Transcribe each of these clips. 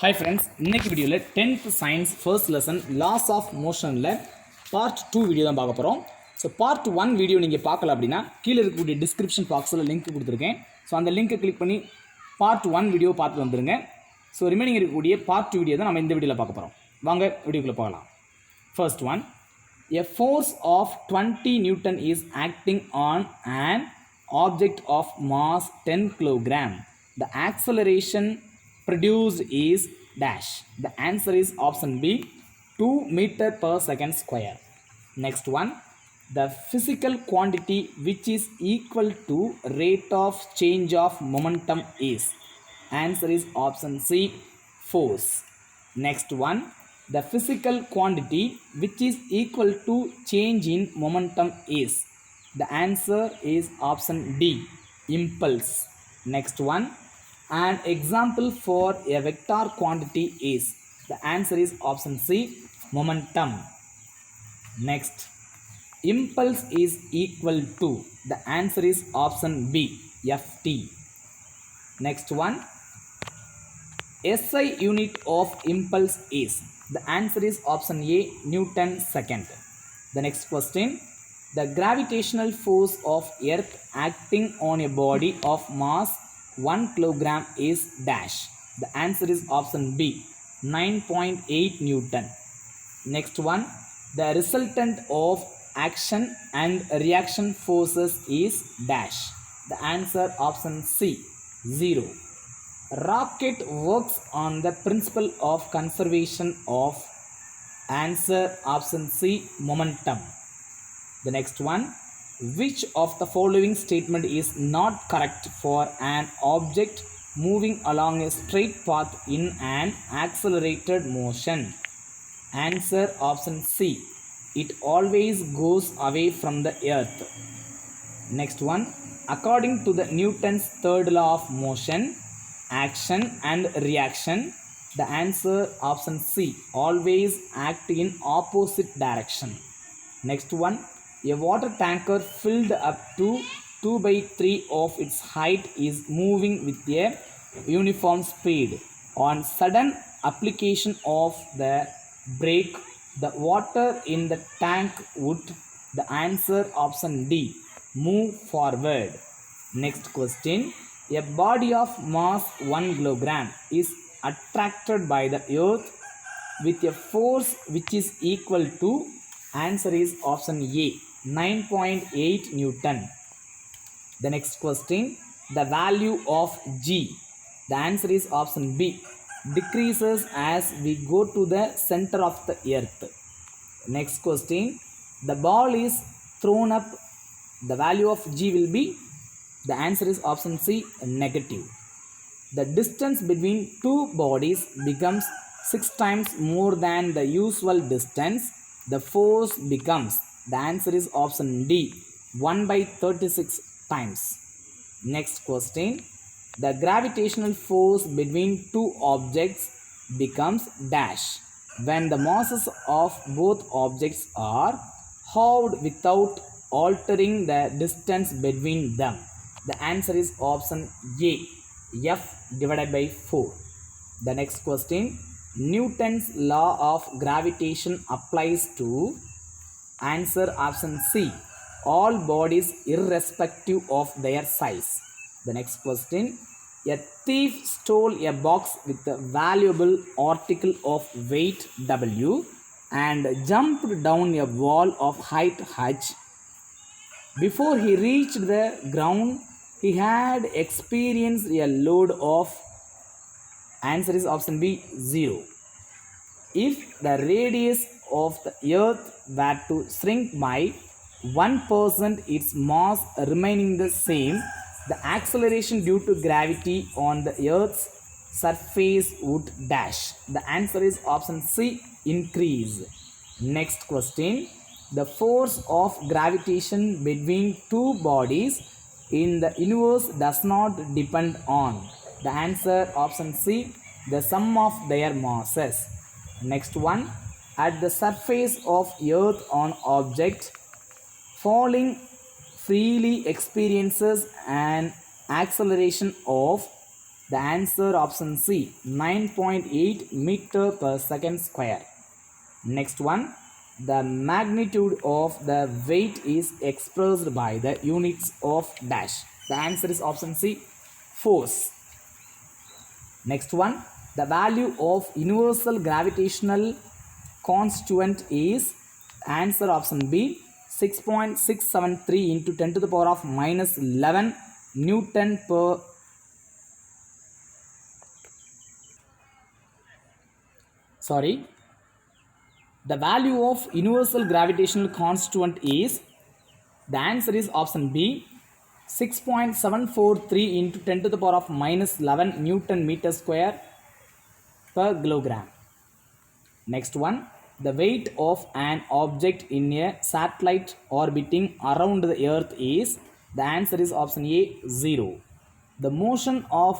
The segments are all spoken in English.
Hi friends, இன்னைக்கு வீடியோவில் 10th science first lesson laws of motionல part 2 video தான் பார்க்க போகிறோம். ஸோ part 1 வீடியோ நீங்கள் பார்க்கல அப்படின்னா கீழே இருக்கக்கூடிய டிஸ்கிரிப்ஷன் பாக்ஸில் லிங்க் கொடுத்துருக்கேன். ஸோ அந்த லிங்க்கை கிளிக் பண்ணி part 1 வீடியோ பார்த்து வந்துருங்க. ஸோ ரிமைனிங் இருக்கக்கூடிய part 2 வீடியோ தான் நம்ம இந்த வீடியோவில் பார்க்க போகிறோம். வாங்க வீடியோக்குள்ளே போகலாம். First one, a force of 20 Newton is acting on an object of mass 10 kilogram. The acceleration produced is dash. The answer is option B, 2 meter per second square. Next one, the physical quantity which is equal to rate of change of momentum is. Answer is option C, force. Next one, the physical quantity which is equal to change in momentum is. The answer is option D, impulse. Next one, an example for a vector quantity is. The answer is option C, momentum. Next, impulse is equal to. The answer is option B, Ft. Next one, SI unit of impulse is. The answer is option A, Newton second. The next question, the gravitational force of earth acting on a body of mass 1 kilogram is dash. The answer is option B, 9.8 Newton. Next one, the resultant of action and reaction forces is dash. The answer option C, 0. Rocket works on the principle of conservation of. Answer option C, momentum. The next one, which of the following statement is not correct for an object moving along a straight path in an accelerated motion? Answer option C, it always goes away from the earth. Next one, according to the Newton's third law of motion, action and reaction, the answer option C, always act in opposite direction. Next one, a water tanker filled up to 2/3 of its height is moving with a uniform speed. On sudden application of the brake, the water in the tank would. The answer option D, move forward. Next question, a body of mass 1 kilogram is attracted by the earth with a force which is equal to. Answer is option A, 9.8 Newton. The next question, the value of G. The answer is option B, decreases as we go to the center of the earth. Next question, the ball is thrown up. The value of G will be. The answer is option C, negative. The distance between two bodies becomes 6 times more than the usual distance. The force becomes. The answer is option D, 1/36 times. Next question, the gravitational force between two objects becomes dash when the masses of both objects are halved without altering the distance between them. The answer is option A, F divided by 4. The next question, Newton's law of gravitation applies to. Answer option C, all bodies irrespective of their size. The next question, a thief stole a box with a valuable article of weight W and jumped down a wall of height H. Before he reached the ground, he had experienced a load of. Answer is option B, 0. If the radius of the earth were to shrink by 1%, its mass remaining the same, the acceleration due to gravity on the earth's surface would dash. The answer is option C, increase. Next question, the force of gravitation between two bodies in the universe does not depend on. The answer option C, the sum of their masses. Next one, at the surface of earth on object falling freely experiences an acceleration of. The answer option C, 9.8 meter per second square. Next one, the magnitude of the weight is expressed by the units of dash. The answer is option C, force. Next one, the value of universal gravitational constant is, answer option B, 6.673 into 10 to the power of minus 11 Newton per the value of universal gravitational constant is, the answer is option B, 6.743 into 10 to the power of minus 11 Newton meter square per kilogram. Next one, the weight of an object in a satellite orbiting around the earth is, the answer is option A, 0. The motion of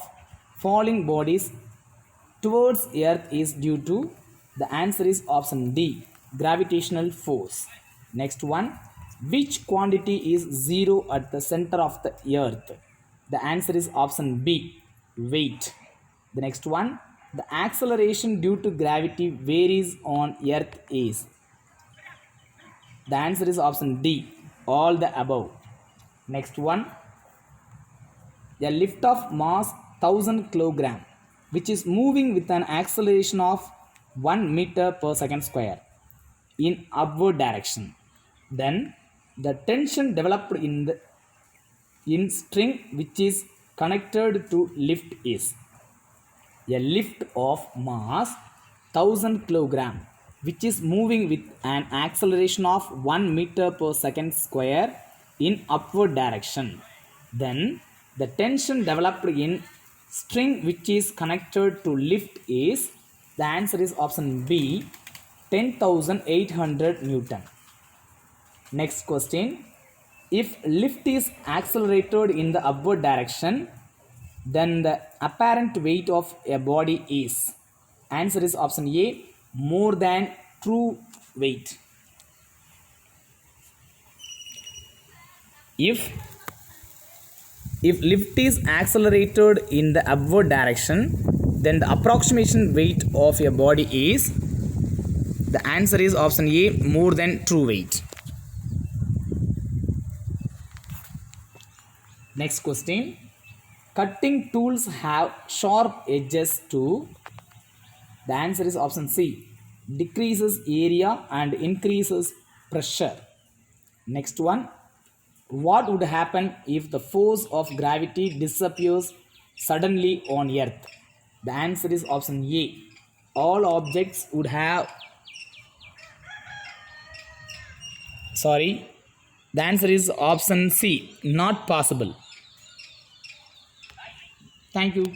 falling bodies towards earth is due to, the answer is option D, gravitational force. Next one, which quantity is 0 at the center of the earth? The answer is option B, weight. The next one, the acceleration due to gravity varies on earth is, the answer is option D, all the above. Next one, a lift of mass 1000 kg which is moving with an acceleration of 1 meter per second square in upward direction. Then the tension developed in string which is connected to lift is, a lift of mass 1000 kg which is moving with an acceleration of 1 meter per second square in upward direction. Then the tension developed in string which is connected to lift is, the answer is option B, 10,800 Newton. Next question, if lift is accelerated in the upward direction, then the apparent weight of a body is, answer is option A, more than true weight. If lift is accelerated in the upward direction, then the approximation weight of a body is, the answer is option A, more than true weight. Next question, cutting tools have sharp edges too. The answer is option C, decreases area and increases pressure. Next one, what would happen if the force of gravity disappears suddenly on earth? The answer is option A, all objects would have, the answer is option C, not possible. Thank you.